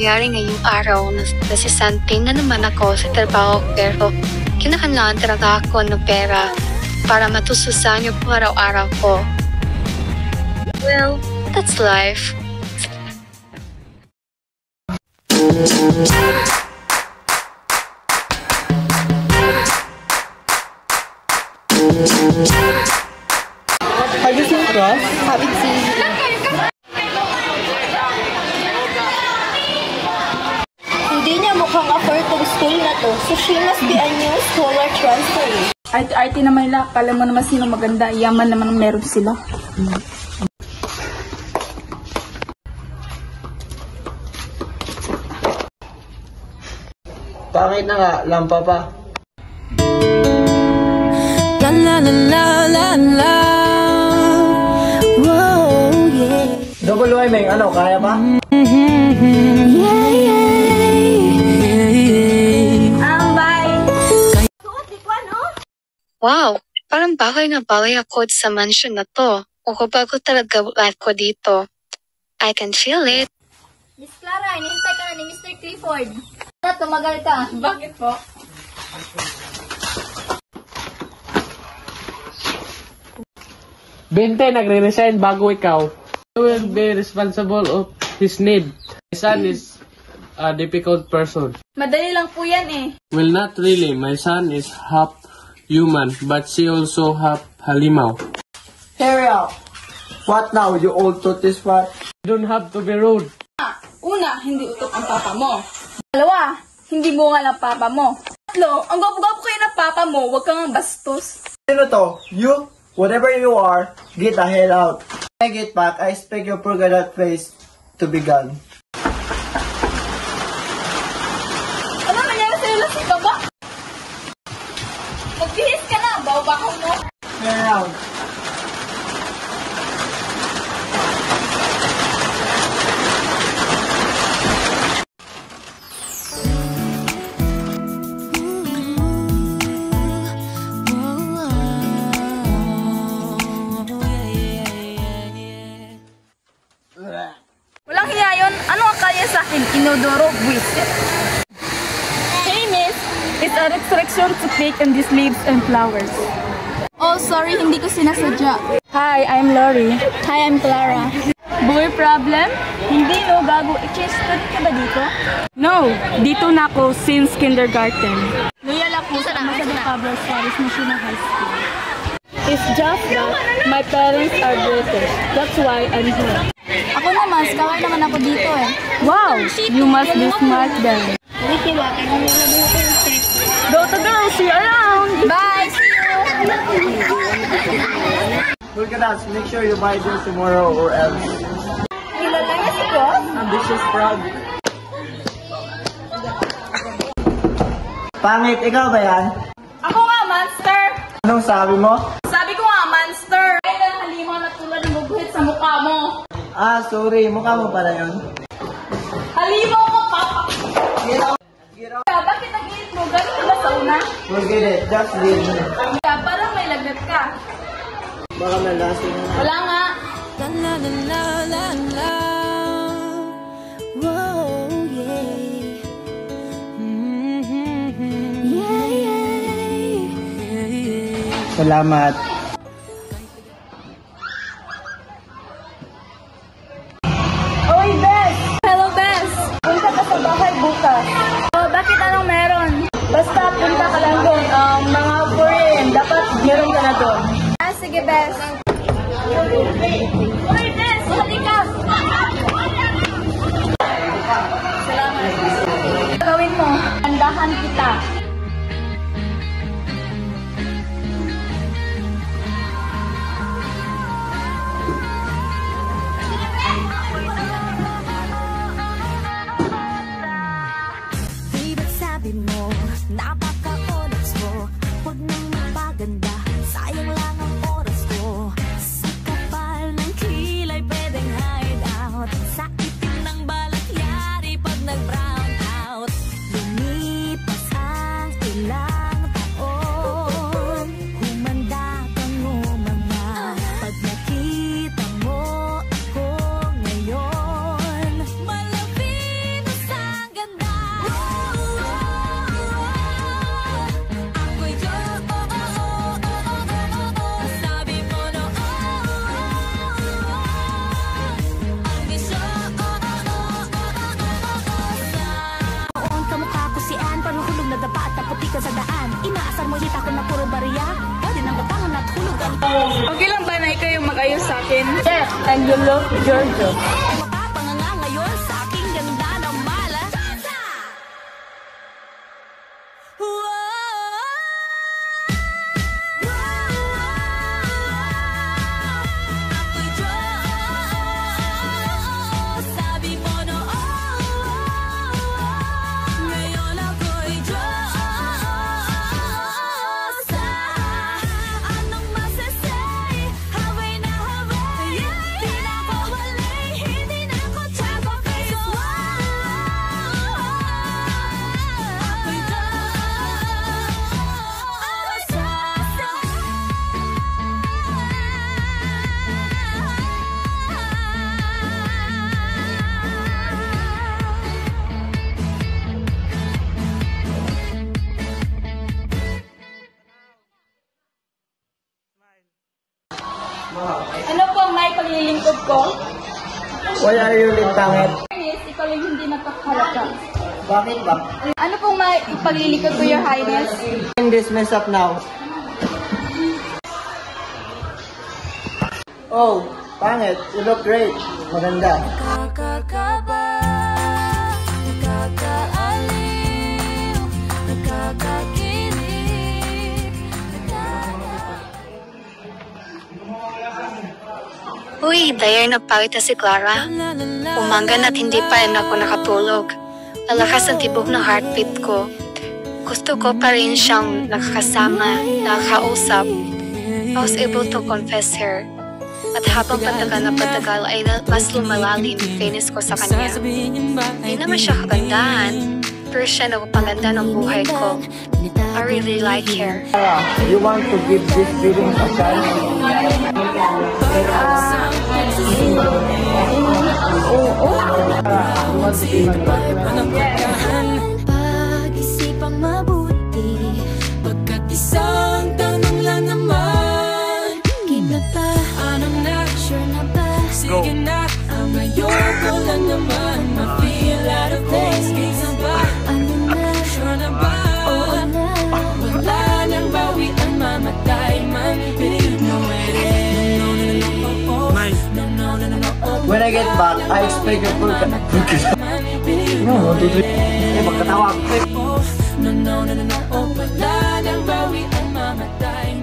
nangyari ngayong araw. Nasisante na naman ako sa trabaho pero kinakailangan talaga ako ng pera para matususan yung araw-araw ko. Well, that's life. Have you seen Cross? Haven't seen. Hindi niya mukhang afford tong school na to, so she must be a new scholar transfer. Arte-arte naman nila. Kala mo naman sino maganda. Yaman naman ang meron sila. Pangit na nga, lampa pa. La la la la la la. Whoa, yeah. Double Y, Meng, ano, kaya pa? Yeah, yeah. Bye! Wow, parang bagay na bagay ako sa mansion na to. O bago talaga life ko dito. I can feel it. Miss Clara, hinihintay ka na ni Mr. Clifford. Tumagal ka. Bakit po? Bente, nagre-resign bago ikaw. You will be responsible of his need. My son is a difficult person. Madali lang po yan eh. Well, not really. My son is half human, but she also half halimaw. Hurry up! What now, you old tortoise fat? You don't have to be rude. Una, hindi utot ang papa mo. Dalawa, hindi bunga ng papa mo. Tatlo, ang gwapo-gwapo kayo ng papa mo, huwag kang bastos. Sino to? You? Whatever you are, get the hell out. When I get back, I expect your poor that face to be gone. Ano nangyari sa'yo? Lasing ka ba? Magbihis ka na, baw-baho mo. Turn around. Walang hiya yun. Ano ang kaya sa akin? Inodoro, buwisit. Hey, miss. It's a resurrection to take in these leaves and flowers. Oh, sorry, hindi ko sinasadya. Hi, I'm Lori. Hi, I'm Clara. Boy problem? Hindi no, gago. I-change study ka ba dito? No, dito na ako since kindergarten. Loyal ako sa Masada Pablo Suarez National High School. It's just that my parents are British. That's why I'm here. Ako naman, scholar naman ako dito eh. Wow, you must be smart then. Go to girls, see you around! Bye! See you! Look at us. Make sure you buy this tomorrow or else. Kilala niya si Cross? Ambitious proud. Pangit, ikaw ba yan? Ako nga, monster! Anong sabi mo? Sabi ko nga, monster! Ay, lang halimaw na tulad ng bubuhit sa mukha mo. Ah, sorry. Mukha mo pala yun. Halimaw ko, papa! Get out. Get out. Kaya, bakit nag-iit mo? Galing ka ba sa una? Forget it. Just leave me. Kaya, parang may lagnat ka. Baka malasin na. Wala nga. La la la la la la. Whoa, yeah. Yeah, yeah. Salamat. Oy, Bes! Hello, Bes! Punta ka sa bahay bukas. Oh, bakit anong meron? Basta punta ka lang doon. Mga foreign, dapat meron ka na doon. Ah, sige, Bes. Oy, Bes! Halika! Salamat. Gawin mo, andahan kita. Di ba't sabi mo, napaka-onyx mo? Huwag nang magpaganda, sayang lang ang oras ko. Sa kapal ng kilay pwedeng hide out. Sa itim ng balat yari pag nag-brown out. Lumipas ang ka sa daan. Inaasar mo hita ko na puro bariya. Pwede nang batangan at hulugan. Okay lang ba na ikaw yung mag-ayos sa akin? Yes, and you love Giorgio. Mapapanganga ngayon sa aking ganda ng mala. Ako'y Diyos, sabi mo noon. Ngayon ako'y Diyos. Anong masasay? Haway na haway. Di na ako walay, hindi na ako tsago face one. Ako'y Ano po ang may paglilingkod ko? Why are you late, pangit? Yes, ikaw yung hindi nagkakahalata. Bakit ba? Ano pong may paglilingkod ko, Your Highness? Clean this mess up now. Oh, pangit. You look great. Maganda. Nakakakaba, nakakaaliw, nakakakilig, Uy, dayar na pawit na si Clara. Umaga na't hindi pa rin ako nakatulog. Lalakas ang tibok ng heartbeat ko. Gusto ko pa rin siyang nakakasama, nakakausap. I was able to confess her. At habang patagal na patagal ay mas lumalalim ang feelings ko sa kanya. Hindi naman siya kagandahan, pero siya nagpapaganda ng buhay ko. I really like her. You want to give this feeling a chance? pag-isipang mabuti. Pagkat isang tanong lang naman, kita pa, anong na, sure na ba? Sige na, ang ngayon ko lang naman, ma-feel out of place. Kita ba, ano na, sure na ba? Oo na, wala nang bawian, mamatay man, believe no way. No, no, no, no, oh, oh. No, no, no, no, no, oh. When I get back, I expect your full No, magkatawa. no, no, no, no, oh, wala nang bawian, mamatay